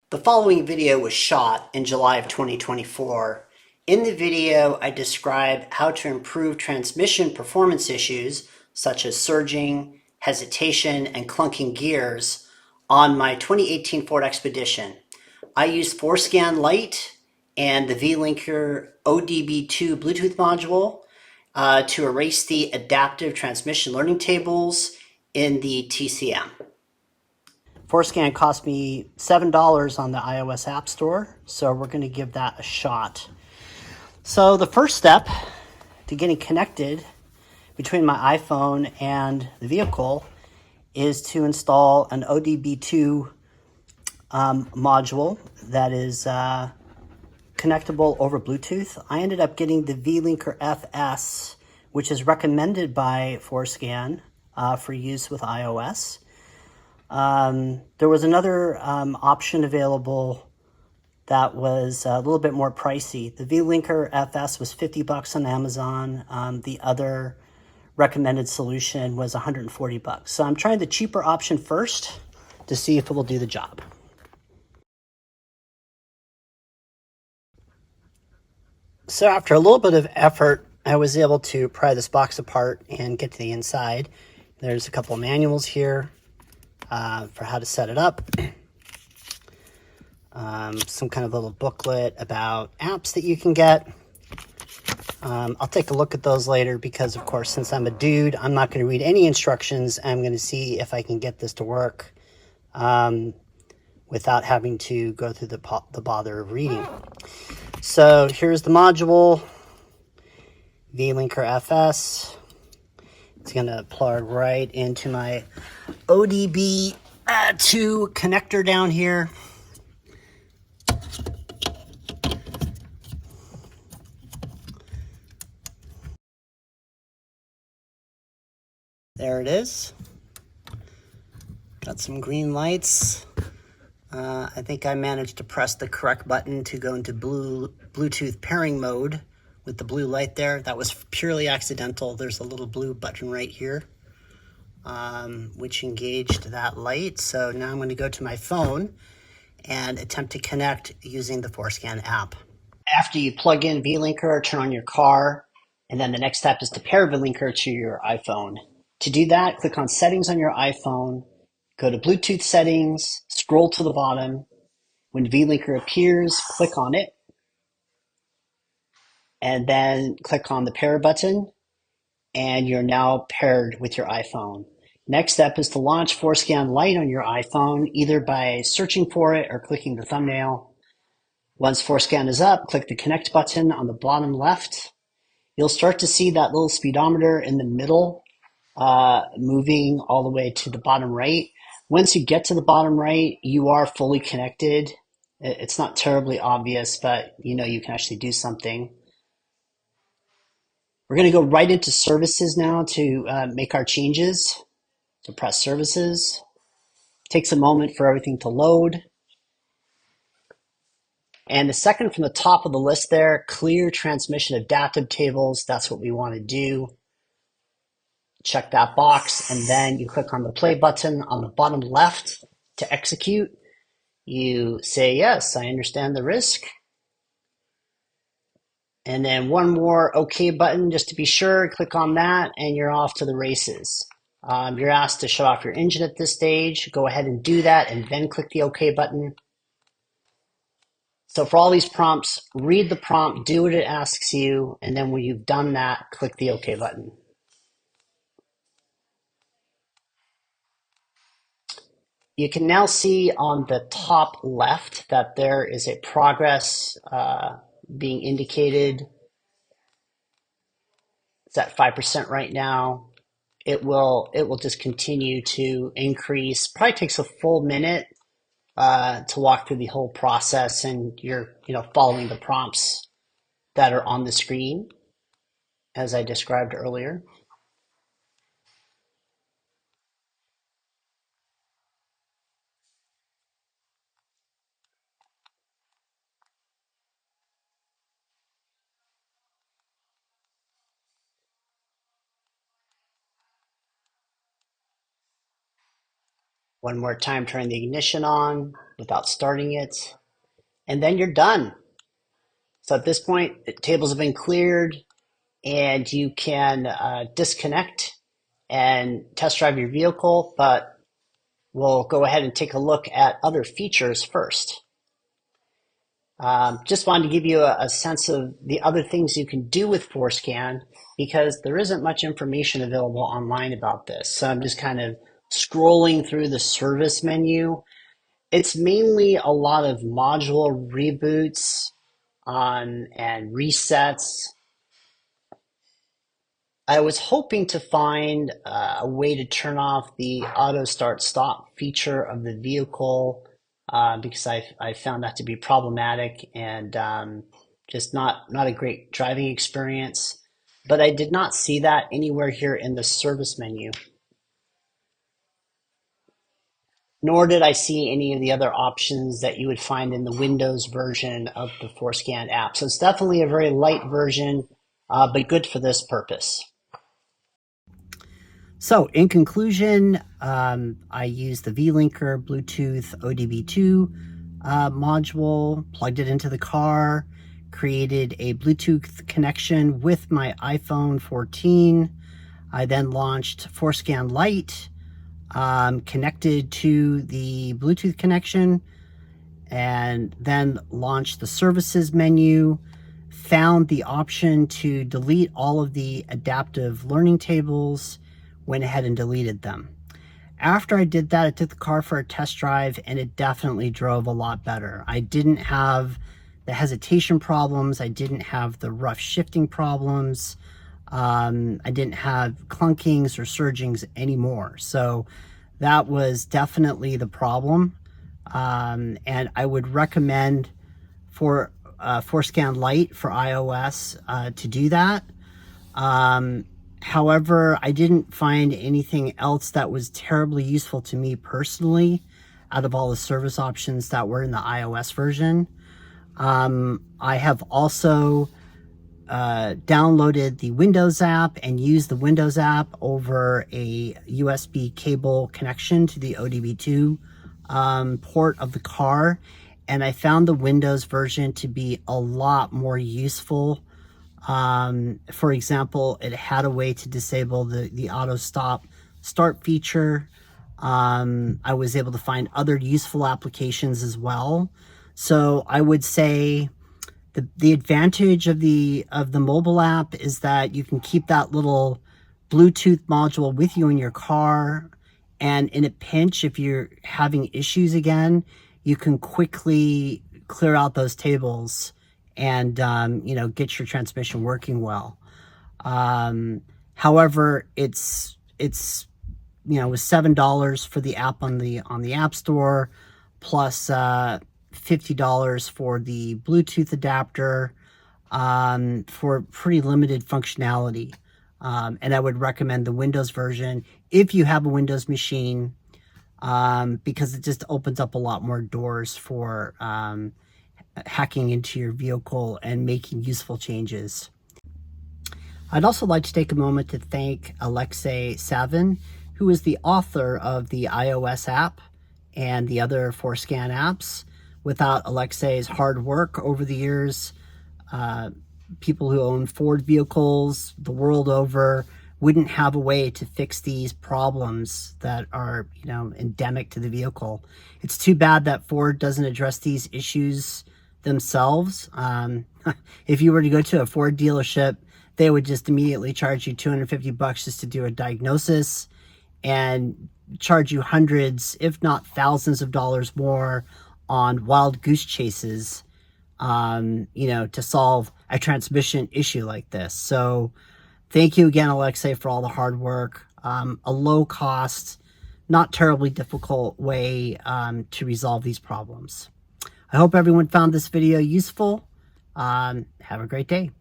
The following video was shot in July of 2024. In the video, I describe how to improve transmission performance issues such as surging, hesitation, and clunking gears on my 2018 Ford Expedition. I used ForScan Lite and the V-Linker ODB2 Bluetooth module to erase the adaptive transmission learning tables in the TCM. ForScan cost me $7 on the iOS App Store, so we're going to give that a shot. So the first step to getting connected between my iPhone and the vehicle is to install an ODB2 module that is connectable over Bluetooth. I ended up getting the V-Linker FS, which is recommended by ForScan for use with iOS. There was another option available that was a little bit more pricey. The V-Linker FS was $50 on Amazon. The other recommended solution was $140. So I'm trying the cheaper option first to see if it will do the job. So after a little bit of effort, I was able to pry this box apart and get to the inside. There's a couple of manuals here for how to set it up. Some kind of little booklet about apps that you can get. I'll take a look at those later because, of course, since I'm a dude, I'm not going to read any instructions. I'm going to see if I can get this to work without having to go through the bother of reading. So here's the module, V-Linker FS. It's going to plug right into my ODB2 connector down here. There it is. Got some green lights. I think I managed to press the correct button to go into Bluetooth pairing mode with the blue light there. That was purely accidental. There's a little blue button right here, which engaged that light. So now I'm going to go to my phone and attempt to connect using the ForScan app. After you plug in V-Linker, turn on your car, and then the next step is to pair V-Linker to your iPhone. To do that, click on Settings on your iPhone, go to Bluetooth Settings, scroll to the bottom. When V-Linker appears, click on it, and then click on the Pair button, and you're now paired with your iPhone. Next step is to launch ForScan Lite on your iPhone, either by searching for it or clicking the thumbnail. Once ForScan is up, click the Connect button on the bottom left. You'll start to see that little speedometer in the middle moving all the way to the bottom right. Once you get to the bottom right, you are fully connected. It's not terribly obvious, but you know you can actually do something. We're going to go right into services now to make our changes. So press services. Takes a moment for everything to load. And the second from the top of the list there, clear transmission adaptive tables. That's what we want to do. Check that box, and then you click on the play button on the bottom left to execute. You say, yes, I understand the risk. And then one more OK button just to be sure. Click on that, and you're off to the races. You're asked to shut off your engine at this stage. Go ahead and do that, and then click the OK button. So for all these prompts, read the prompt, do what it asks you, and then when you've done that, click the OK button. You can now see on the top left that there is a progress being indicated. It's at 5% right now. It will just continue to increase. Probably takes a full minute to walk through the whole process, and you're following the prompts that are on the screen as I described earlier. One more time, turn the ignition on. without starting it, and then you're done. So at this point, the tables have been cleared, and you can disconnect and test drive your vehicle, but we'll go ahead and take a look at other features first. Just wanted to give you a sense of the other things you can do with FORScan, because there isn't much information available online about this. So I'm just kind of scrolling through the service menu. It's mainly a lot of module reboots and resets. I was hoping to find a way to turn off the auto start stop feature of the vehicle, because I found that to be problematic and just not a great driving experience. But I did not see that anywhere here in the service menu. Nor did I see any of the other options that you would find in the Windows version of the FORScan app. So it's definitely a very light version, but good for this purpose. So in conclusion, I used the V-Linker Bluetooth ODB2 module, plugged it into the car, created a Bluetooth connection with my iPhone 14. I then launched FORScan Lite, connected to the Bluetooth connection, and then launched the services menu, found the option to delete all of the adaptive learning tables, went ahead and deleted them. After I did that, I took the car for a test drive, and it definitely drove a lot better. I didn't have the hesitation problems. I didn't have the rough shifting problems. I didn't have clunkings or surgings anymore. So that was definitely the problem. And I would recommend for FORScan Lite for iOS to do that. However, I didn't find anything else that was terribly useful to me personally out of all the service options that were in the iOS version. I have also downloaded the Windows app and used the Windows app over a USB cable connection to the ODB2 port of the car, and I found the Windows version to be a lot more useful. For example, it had a way to disable the auto start feature. I was able to find other useful applications as well. So I would say the advantage of the mobile app is that you can keep that little Bluetooth module with you in your car, and in a pinch, if you're having issues again, you can quickly clear out those tables and get your transmission working well. However, it was $7 for the app on the App Store, plus $50 for the Bluetooth adapter, for pretty limited functionality. And I would recommend the Windows version if you have a Windows machine, because it just opens up a lot more doors for hacking into your vehicle and making useful changes. I'd also like to take a moment to thank Alexei Savin, who is the author of the iOS app and the other FORScan apps. Without Alexei's hard work over the years, people who own Ford vehicles the world over wouldn't have a way to fix these problems that are, endemic to the vehicle. It's too bad that Ford doesn't address these issues themselves. If you were to go to a Ford dealership, they would just immediately charge you $250 just to do a diagnosis and charge you hundreds, if not thousands of dollars more on wild goose chases, to solve a transmission issue like this. So thank you again, Alexei, for all the hard work. A low cost, not terribly difficult way to resolve these problems. I hope everyone found this video useful. Have a great day.